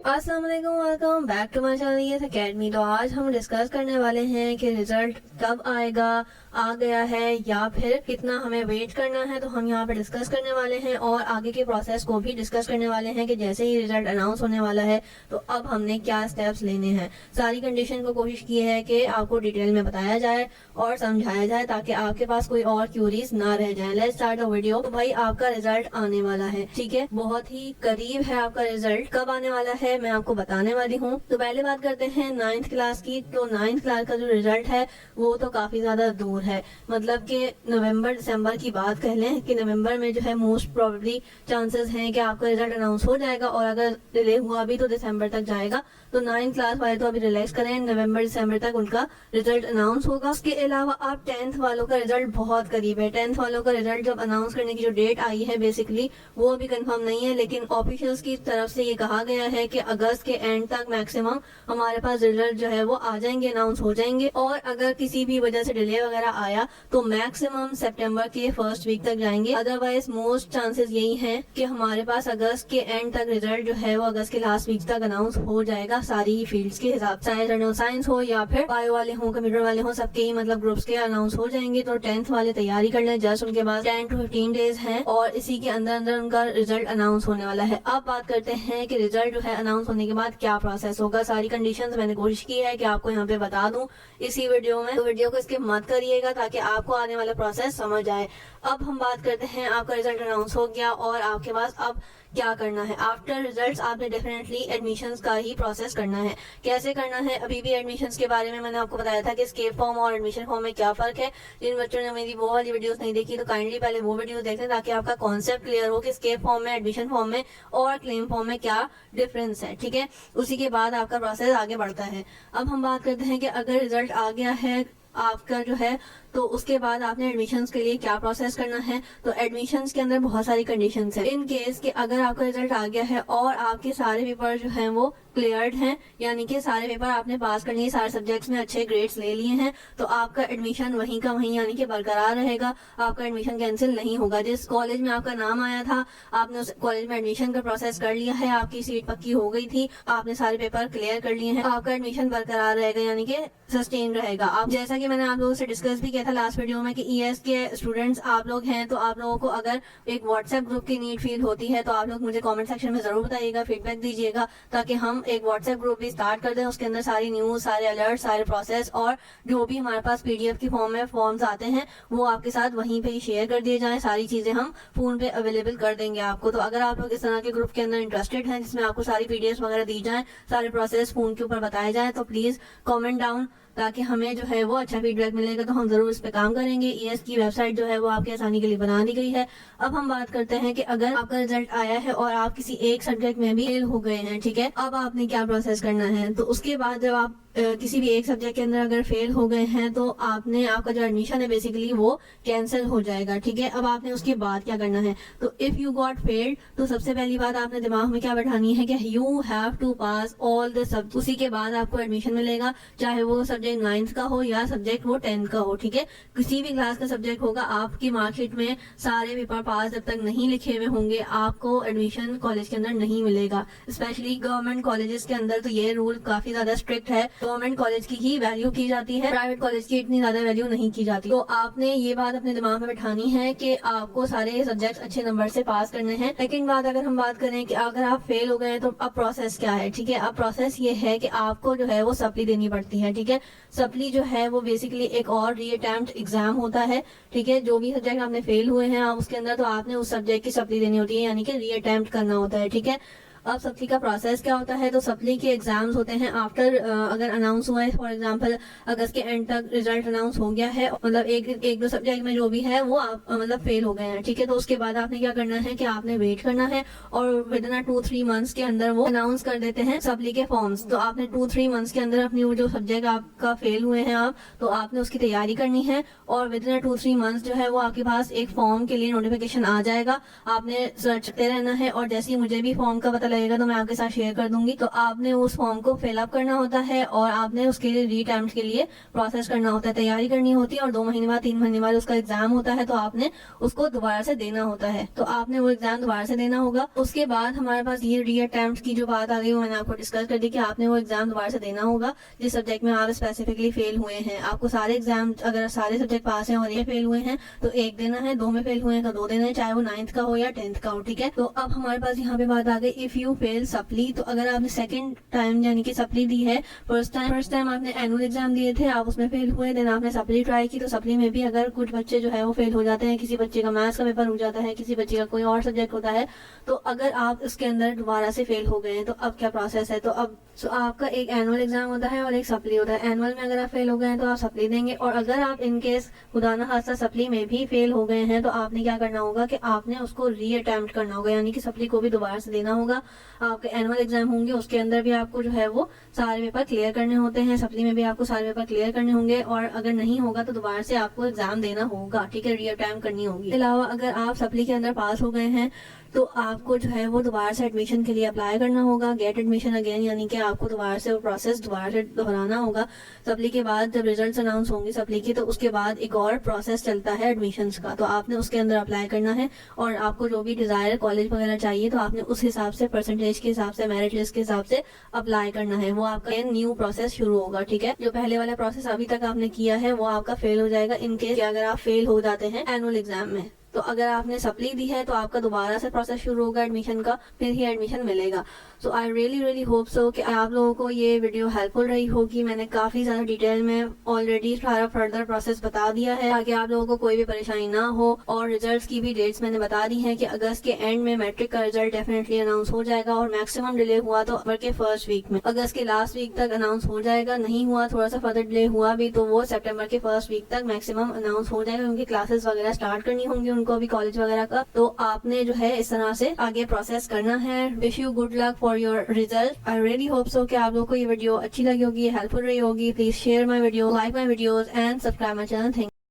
अस्सलाम वालेकुम, welcome back to my channel ये अकेडमी। तो आज हम डिस्कस करने वाले हैं कि रिजल्ट कब आएगा, आ गया है या फिर कितना हमें वेट करना है। तो हम यहाँ पे डिस्कस करने वाले हैं और आगे के प्रोसेस को भी डिस्कस करने वाले हैं कि जैसे ही रिजल्ट अनाउंस होने वाला है तो अब हमने क्या स्टेप्स लेने हैं। सारी कंडीशन को कोशिश की है कि आपको डिटेल में बताया जाए और समझाया जाए ताकि आपके पास कोई और क्यूरीज ना रह जाए। Let's start the video. तो भाई आपका रिजल्ट आने वाला है, ठीक है, बहुत ही करीब है आपका रिजल्ट। कब आने वाला है मैं आपको बताने वाली हूँ। तो पहले बात करते हैं 9th क्लास की। तो 9th क्लास का जो रिजल्ट है वो तो काफी ज्यादा दूर है, मतलब कि नवंबर दिसंबर की बात कह लें कि नवंबर में जो है मोस्ट प्रोबेबली चांसेस हैं कि आपका रिजल्ट अनाउंस हो जाएगा और अगर डिले हुआ भी तो दिसंबर तक जाएगा। तो 9th क्लास वाले तो अभी रिलैक्स करें, नवंबर दिसंबर तक उनका रिजल्ट अनाउंस होगा। उसके अलावा आप 10th वालों का रिजल्ट बहुत करीब है। 10th वालों का रिजल्ट जब अनाउंस करने की जो डेट आई है बेसिकली वो अभी कंफर्म नहीं है, लेकिन ऑफिशियल्स की तरफ से ये कहा गया है कि अगस्त के एंड तक मैक्सिमम हमारे पास रिजल्ट जो है वो आ जाएंगे, अनाउंस हो जाएंगे। और अगर किसी भी वजह से डिले वगैरह आया तो मैक्सिमम सितंबर के फर्स्ट वीक तक जाएंगे। अदरवाइज मोस्ट चांसेस यही हैं कि हमारे पास अगस्त के एंड तक रिजल्ट जो है वो अगस्त के लास्ट वीक तक अनाउंस हो जाएगा सारी ही फील्ड्स के हिसाब से, चाहे जनरल साइंस हो या फिर बायो वाले हो, कंप्यूटर वाले हो, सबके ही मतलब ग्रुप्स के अनाउंस हो जाएंगे। तो 10th वाले तैयारी कर लें, जस्ट उनके पास 10 to 15 डेज हैं और इसी के अंदर अंदर उनका रिजल्ट अनाउंस होने वाला है। अब बात करते हैं कि रिजल्ट जो है अनाउंस होने के बाद क्या प्रोसेस होगा। सारी कंडीशंस मैंने कोशिश की है कि आपको यहाँ पे बता दूं इसी वीडियो में, तो वीडियो को स्किप मत करिएगा ताकि आपको आने वाला प्रोसेस समझ आए। अब हम बात करते हैं, आपका रिजल्ट अनाउंस हो गया और आपके पास अब क्या करना है। आफ्टर रिजल्ट्स आपने डेफिनेटली एडमिशंस का ही प्रोसेस करना है। कैसे करना है, अभी भी एडमिशंस के बारे में मैंने आपको बताया था कि स्केप फॉर्म और एडमिशन फॉर्म में क्या फर्क है। जिन बच्चों ने मेरी वो वाली वीडियोस नहीं देखी तो काइंडली पहले वो वीडियो देखें ताकि आपका कॉन्सेप्ट क्लियर हो कि स्केप फॉर्म में, एडमिशन फॉर्म में और क्लेम फॉर्म में क्या डिफरेंस है, ठीक है। उसी के बाद आपका प्रोसेस आगे बढ़ता है। अब हम बात करते हैं कि अगर रिजल्ट आ गया है आपका जो है तो उसके बाद आपने एडमिशंस के लिए क्या प्रोसेस करना है। तो एडमिशंस के अंदर बहुत सारी कंडीशंस है। इन केस कि अगर आपका रिजल्ट आ गया है और आपके सारे पेपर जो हैं वो क्लियर्ड हैं, यानी कि सारे पेपर आपने पास कर लिए, सारे सब्जेक्ट्स में अच्छे ग्रेड्स ले लिए हैं, तो आपका एडमिशन वहीं का वहीं यानी कि बरकरार रहेगा, आपका एडमिशन कैंसिल नहीं होगा। जिस कॉलेज में आपका नाम आया था आपने उस कॉलेज में एडमिशन का प्रोसेस कर लिया है, आपकी सीट पक्की हो गई थी, आपने सारे पेपर क्लियर कर लिए हैं, आपका एडमिशन बरकरार रहेगा यानी कि सस्टेन रहेगा। आप जैसा कि मैंने आप लोगों से डिस्कस भी किया था लास्ट वीडियो में कि ईएस के स्टूडेंट्स आप लोग हैं तो आप लोगों को अगर एक व्हाट्सएप ग्रुप की नीड फील होती है तो आप लोग मुझे कमेंट सेक्शन में जरूर बताइएगा, फीडबैक दीजिएगा ताकि हम एक व्हाट्सएप ग्रुप भी स्टार्ट कर दें। उसके अंदर सारी न्यूज, सारे अलर्ट, सारे प्रोसेस और जो भी हमारे पास पीडीएफ की फॉर्म में फॉर्म्स आते हैं वो आपके साथ वहीं पे ही शेयर कर दिए जाएं। सारी चीजें हम फोन पे अवेलेबल कर देंगे आपको। तो अगर आप लोग इस तरह के ग्रुप के अंदर इंटरेस्टेड हैं जिसमें आपको सारी पीडीएफ वगैरह दी जाए, सारे प्रोसेस फोन के ऊपर बताए जाए, तो प्लीज कॉमेंट डाउन ताकि हमें जो है वो अच्छा फीडबैक मिलेगा तो हम जरूर इस पे काम करेंगे। ईएस की वेबसाइट जो है वो आपकी आसानी के लिए बना दी गई है। अब हम बात करते हैं कि अगर आपका रिजल्ट आया है और आप किसी एक सब्जेक्ट में भी फेल हो गए हैं, ठीक है, अब आपने क्या प्रोसेस करना है। तो उसके बाद जब आप किसी भी एक सब्जेक्ट के अंदर अगर फेल हो गए हैं तो आपने, आपका जो एडमिशन है बेसिकली वो कैंसिल हो जाएगा, ठीक है। अब आपने उसके बाद क्या करना है। तो इफ यू गॉट फेल्ड तो सबसे पहली बात आपने दिमाग में क्या बैठानी है कि you have to pass all the subject. उसी के बाद आपको एडमिशन मिलेगा, चाहे वो सब्जेक्ट 9th का हो या सब्जेक्ट वो 10th का हो, ठीक है। किसी भी क्लास का सब्जेक्ट होगा, आपकी मार्कशीट में सारे पेपर पास जब तक नहीं लिखे हुए होंगे आपको एडमिशन कॉलेज के अंदर नहीं मिलेगा। स्पेशली गवर्नमेंट कॉलेजेस के अंदर तो ये रूल काफी ज्यादा स्ट्रिक्ट है। गवर्नमेंट कॉलेज की ही वैल्यू की जाती है, प्राइवेट कॉलेज की इतनी ज्यादा वैल्यू नहीं की जाती। तो आपने ये बात अपने दिमाग में बैठानी है कि आपको सारे सब्जेक्ट अच्छे नंबर से पास करने हैं। सेकंड बात, अगर हम बात करें कि अगर आप फेल हो गए तो अब प्रोसेस क्या है, ठीक है। अब प्रोसेस ये है कि आपको जो है वो सप्ली देनी पड़ती है, ठीक है। सप्ली जो है वो बेसिकली एक और रीअटेम्प्ट एग्जाम होता है, ठीक है। जो भी सब्जेक्ट आपने फेल हुए हैं आप उसके अंदर तो आपने उस सब्जेक्ट की सप्ली देनी होती है यानी कि रीअटेम्प्ट करना होता है, ठीक है। अब सप्ली का प्रोसेस क्या होता है। तो सप्ली के एग्जाम्स होते हैं आफ्टर अगर अनाउंस हुआ है, फॉर एग्जांपल अगस्त के एंड तक रिजल्ट अनाउंस हो गया है, मतलब एक दो सब्जेक्ट में जो भी है वो आप मतलब फेल हो गए हैं, ठीक है। तो उसके बाद आपने क्या करना है कि आपने वेट करना है और विद इन 2-3 मंथ्स के अंदर वो अनाउंस कर देते हैं सप्ली के फॉर्म्स। तो आपने 2-3 मंथ्स के अंदर अपनी वो जो सब्जेक्ट आपका फेल हुए हैं आप, तो आपने उसकी तैयारी करनी है और विद इन 2-3 मंथ्स जो है वो आपके पास एक फॉर्म के लिए नोटिफिकेशन आ जाएगा। आपने सर्च करते रहना है और जैसे ही मुझे भी फॉर्म का पता लगेगा तो मैं आपके साथ शेयर कर दूंगी। तो आपने उस फॉर्म को फिलअप करना होता है और आपने उसके लिए रीअटेम्प्ट के लिए प्रोसेस करना होता है, तैयारी करनी होती है, और 2 महीने बाद 3 महीने बाद उसका एग्जाम होता है, तो आपने उसको दोबारा से देना होता है। तो आपने वो एग्जाम दोबारा से देना होगा। उसके बाद हमारे पास ये रीअटेम्प्ट की जो बात आ गई वो मैंने आपको डिस्कस कर दी कि आपने वो एग्जाम दोबारा से देना होगा जिस सब्जेक्ट में आप स्पेसिफिकली फेल हुए हैं। आपको सारे एग्जाम, अगर सारे सब्जेक्ट पास हैं और ये फेल हुए हैं तो 1 देना है, 2 में फेल हुए हैं तो 2 देना है, चाहे वो 9th का हो या 10th का हो, ठीक है। तो अब हमारे पास यहाँ पे बात आ गई इफ यू फेल सप्ली। तो अगर आपने सेकंड टाइम यानी कि सप्ली दी है, फर्स्ट टाइम आपने एनुअल एग्जाम दिए थे, आप उसमें फेल हुए, देन आपने सप्ली ट्राई की, तो सप्ली में भी अगर कुछ बच्चे जो है वो फेल हो जाते हैं, किसी बच्चे का मैथ्स का पेपर रुक जाता है, किसी बच्चे का कोई और सब्जेक्ट होता है, तो अगर आप इसके अंदर दोबारा से फेल हो गए हैं तो अब क्या प्रोसेस है। तो अब आपका एक एनुअल एग्जाम होता है और एक सप्ली होता है। एनुअल में अगर आप फेल हो गए हैं तो आप सप्ली देंगे, और अगर आप इनकेस खुदा ना खास्ता सप्ली में भी फेल हो गए हैं तो आपने क्या करना होगा कि आपने उसको रीअटेम्प्ट करना होगा, यानी कि सप्ली को भी दोबारा से देना होगा। आपके एनुअल एग्जाम होंगे उसके अंदर भी आपको जो है वो सारे पेपर क्लियर करने होते हैं, सप्ली में भी आपको सारे पेपर क्लियर करने होंगे, और अगर नहीं होगा तो दोबारा से आपको एग्जाम देना होगा, ठीक है, रीअटेम्प्ट करनी होगी। इसके अलावा अगर आप सप्ली के अंदर पास हो गए हैं तो आपको जो है वो दोबारा से एडमिशन के लिए अप्लाई करना होगा, गेट एडमिशन अगेन, यानी कि आपको दोबारा से वो प्रोसेस दोबारा से दोहराना होगा। सप्ली के बाद जब रिजल्ट्स अनाउंस होंगे सप्ली की, तो उसके बाद एक और प्रोसेस चलता है एडमिशन्स का, तो आपने उसके अंदर अप्लाई करना है, और आपको जो भी डिजायर कॉलेज वगैरह चाहिए तो आपने उस हिसाब से परसेंटेज के हिसाब से, मेरिट लिस्ट के हिसाब से अप्लाई करना है। वो आपका न्यू प्रोसेस शुरू होगा, ठीक है। जो पहले वाला प्रोसेस अभी तक आपने किया है वो आपका फेल हो जाएगा इनकेस अगर आप फेल हो जाते हैं एनुअल एग्जाम में। तो अगर आपने सप्ली दी है तो आपका दोबारा से प्रोसेस शुरू होगा एडमिशन का, फिर ही एडमिशन मिलेगा। सो आई रियली होप सो कि आप लोगों को ये वीडियो हेल्पफुल रही होगी। मैंने काफी ज्यादा डिटेल में ऑलरेडी सारा फर्दर प्रोसेस बता दिया है ताकि आप लोगों को कोई भी परेशानी ना हो, और रिजल्ट्स की भी डेट्स मैंने बता दी है कि अगस्त के एंड में मैट्रिक का रिजल्ट डेफिनेटली अनाउंस हो जाएगा, और मैक्सिमम डिले हुआ तो अक्टूबर के फर्स्ट वीक में, अगस्त के लास्ट वीक तक अनाउंस हो जाएगा, नहीं हुआ थोड़ा सा फर्दर डिले हुआ भी तो वो सितंबर के फर्स्ट वीक तक मैक्सिमम अनाउंस हो जाएगा, क्योंकि क्लासेस वगैरह स्टार्ट करनी होंगी उनको अभी कॉलेज वगैरह का। तो आपने जो है इस तरह से आगे प्रोसेस करना है। Wish you good luck for your result. I really hope so कि आप लोगों को ये वीडियो अच्छी लगी होगी, हेल्पफुल रही होगी। Please share my video, like my videos and subscribe my channel. Thank